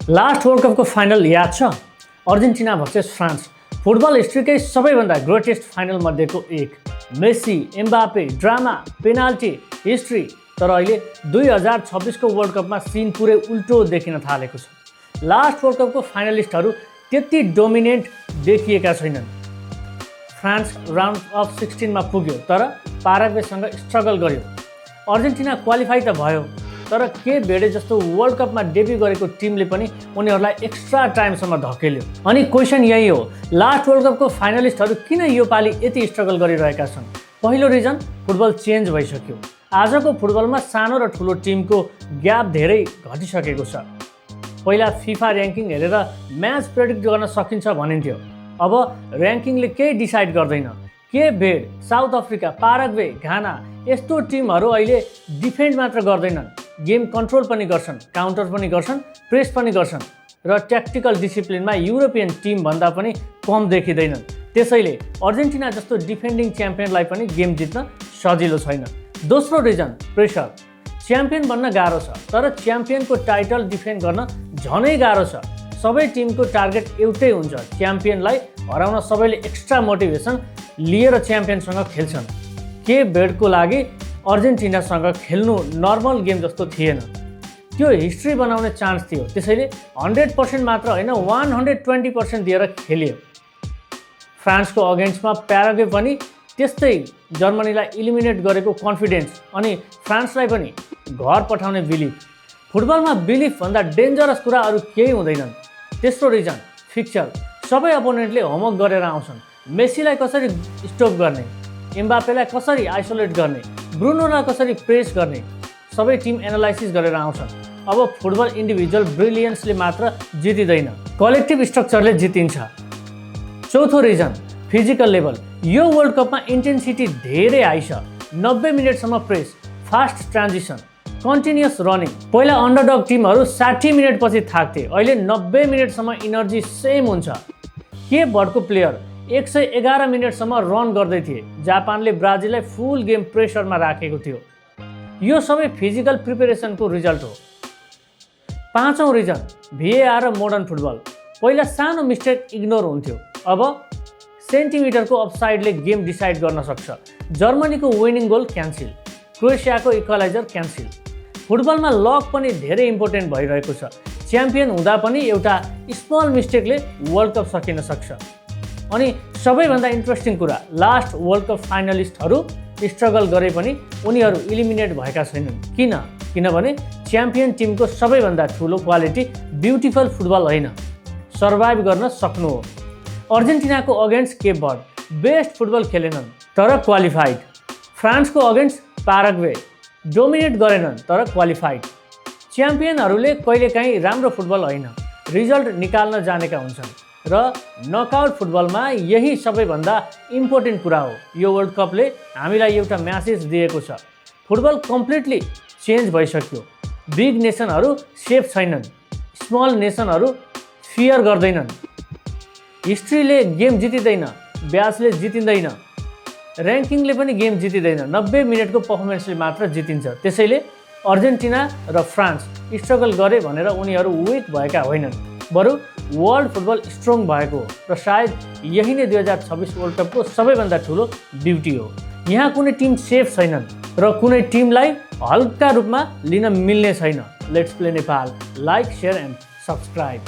Last world कपको final याद छ? Argentina versus France. फुटबल हिस्ट्रीकै सबैभन्दा ग्रेटेस्ट फाइनल मध्येको एक। Messi, Mbappe, drama, penalty, history. तर अहिले 2026को वर्ल्ड कपमा सिन पुरै उल्टो देखिन थालेको छ। लास्ट वर्ल्ड कपको फाइनलिस्टहरू त्यति डोमिनेन्ट देखिएका छैनन्। फ्रान्स राउन्ड अफ 16 मा पुग्यो तर पाराग्वेसँग स्ट्रगल गर्यो। अर्जेन्टिना क्वालिफाई त भयो तर के भेडे जस्तो वर्ल्ड कपमा डेब्यू गरेको टिमले पनि उनीहरूलाई एक्स्ट्रा टाइमसम्म धकेल्यो। अनि क्वेसन यही हो, लास्ट वर्ल्ड कपको फाइनलिस्टहरू किन यो पालि यति स्ट्रगल गरिरहेका छन्? पहिलो रिजन, फुटबल चेन्ज भइसक्यो। आजको फुटबलमा सानो र ठुलो टिमको ग्याप धेरै घटिसकेको छ। पहिला फिफा र्याङ्किङ हेरेर म्याच प्रेडिक्ट गर्न सकिन्छ भनिन्थ्यो। अब र्याङ्किङले केही डिसाइड गर्दैन। के भेड, साउथ अफ्रिका, पाराग्वे, घाना यस्तो टिमहरू अहिले डिफेन्ड मात्र गर्दैनन्, गेम कन्ट्रोल पनि गर्छन्, काउन्टर पनि गर्छन्, प्रेस पनि गर्छन् र ट्याक्टिकल डिसिप्लिनमा युरोपियन टिम भन्दा पनि कम देखिँदैनन्। त्यसैले अर्जेन्टिना जस्तो डिफेन्डिङ च्याम्पियनलाई पनि गेम जित्न सजिलो छैन। दोस्रो रिजन, प्रेसर। च्याम्पियन बन्न गाह्रो छ तर च्याम्पियनको टाइटल डिफेन्ड गर्न झनै गाह्रो छ। सबै टिमको टार्गेट एउटै हुन्छ, च्याम्पियनलाई हराउन सबैले एक्स्ट्रा मोटिभेसन लिएर च्याम्पियनसँग खेल्छन्। के भेडको लागि अर्जेन्टिनासँग खेल्नु नर्मल गेम जस्तो थिएन। त्यो हिस्ट्री बनाउने चान्स थियो, त्यसैले 100% मात्र होइन 120% दिएर खेलियो। फ्रान्सको अगेन्स्टमा प्याराग्वे पनि त्यस्तै जर्मनीलाई इलिमिनेट गरेको कन्फिडेन्स अनि फ्रान्सलाई पनि घर पठाउने बिलिफ। फुटबलमा बिलिफ भन्दा डेन्जरस कुरा अरू केही हुँदैनन्। तेस्रो रिजन, फिक्चर। सबै अपोनेन्टले होमवर्क गरेर आउँछन्। मेसीलाई कसरी स्टप गर्ने, एम्बापेलाई कसरी आइसोलेट गर्ने, ब्रुनोलाई कसरी प्रेस गर्ने, सबै टिम एनालाइसिस गरेर आउँछन्। अब फुटबल इन्डिभिजुअल ब्रिलियन्सले मात्र जितिँदैन, कलेक्टिभ स्ट्रक्चरले जितिन्छ। चौथो रिजन, फिजिकल लेभल। यो वर्ल्ड कपमा इन्टेन्सिटी धेरै हाई छ। 90 मिनटसम्म press, fast transition, continuous running. पहिला अन्डरडग टिमहरू 60 मिनटपछि थाक्थे, अहिले 90 मिनटसम्म इनर्जी सेम हुन्छ। के भर्डको प्लेयर 111 मिनटसम्म रन गर्दै थिए। जापानले ब्राजिललाई फुल गेम प्रेसरमा राखेको थियो। यो सबै फिजिकल प्रिपेरेसनको रिजल्ट हो। पाँचौँ रिजन, भिएआर र मोडर्न फुटबल। पहिला सानो मिस्टेक इग्नोर हुन्थ्यो, अब सेन्टिमिटरको अफसाइडले गेम डिसाइड गर्न सक्छ। जर्मनीको विनिङ गोल क्यान्सिल, क्रोएसियाको इक्वलाइजर क्यान्सिल। फुटबलमा लक पनि धेरै इम्पोर्टेन्ट भइरहेको छ। च्याम्पियन हुँदा पनि एउटा स्मल मिस्टेकले वर्ल्ड कप सकिन सक्छ। अनि सबैभन्दा इन्ट्रेस्टिङ कुरा, लास्ट वर्ल्ड कप फाइनलिस्टहरू स्ट्रगल गरे पनि उनीहरू इलिमिनेट भएका छैनन्। किनभने च्याम्पियन टिमको सबैभन्दा ठुलो क्वालिटी ब्युटिफुल फुटबल होइन, सर्भाइभ गर्न सक्नु हो। अर्जेन्टिनाको against Cape heard best football खेलेनन् तर क्वालिफाइड। फ्रान्सको अगेन्स्ट पाराग्वे डोमिनेट गरेनन् तर क्वालिफाइड। च्याम्पियनहरूले कहिलेकाहीँ राम्रो फुटबल होइन, रिजल्ट निकाल्न जानेका हुन्छन् र नकआउट फुटबलमा यही सबैभन्दा इम्पोर्टेन्ट कुरा हो। यो वर्ल्ड कपले हामीलाई एउटा म्यासेज दिएको छ, फुटबल कम्प्लिटली चेन्ज भइसक्यो। बिग नेसनहरू सेफ छैनन्, स्मल नेसनहरू फियर गर्दैनन्। हिस्ट्रीले गेम जितिँदैन, ब्याजले जितिँदैन, र्याङ्किङले पनि गेम जितिँदैन, 90 मिनटको पर्फर्मेन्सले मात्र जितिन्छ। त्यसैले अर्जेन्टिना र फ्रान्स स्ट्रगल गरे भनेर उनीहरू विक भएका होइनन्, बरु वर्ल्ड फुटबल स्ट्रङ भएको हो। र सायद यही नै 2026 वर्ल्ड कपको सबैभन्दा ठुलो ब्युटी हो। यहाँ कुनै टिम सेफ छैनन् र कुनै टिमलाई हल्का रूपमा लिन मिल्ने छैन। Let's play Nepal. Like, share and subscribe.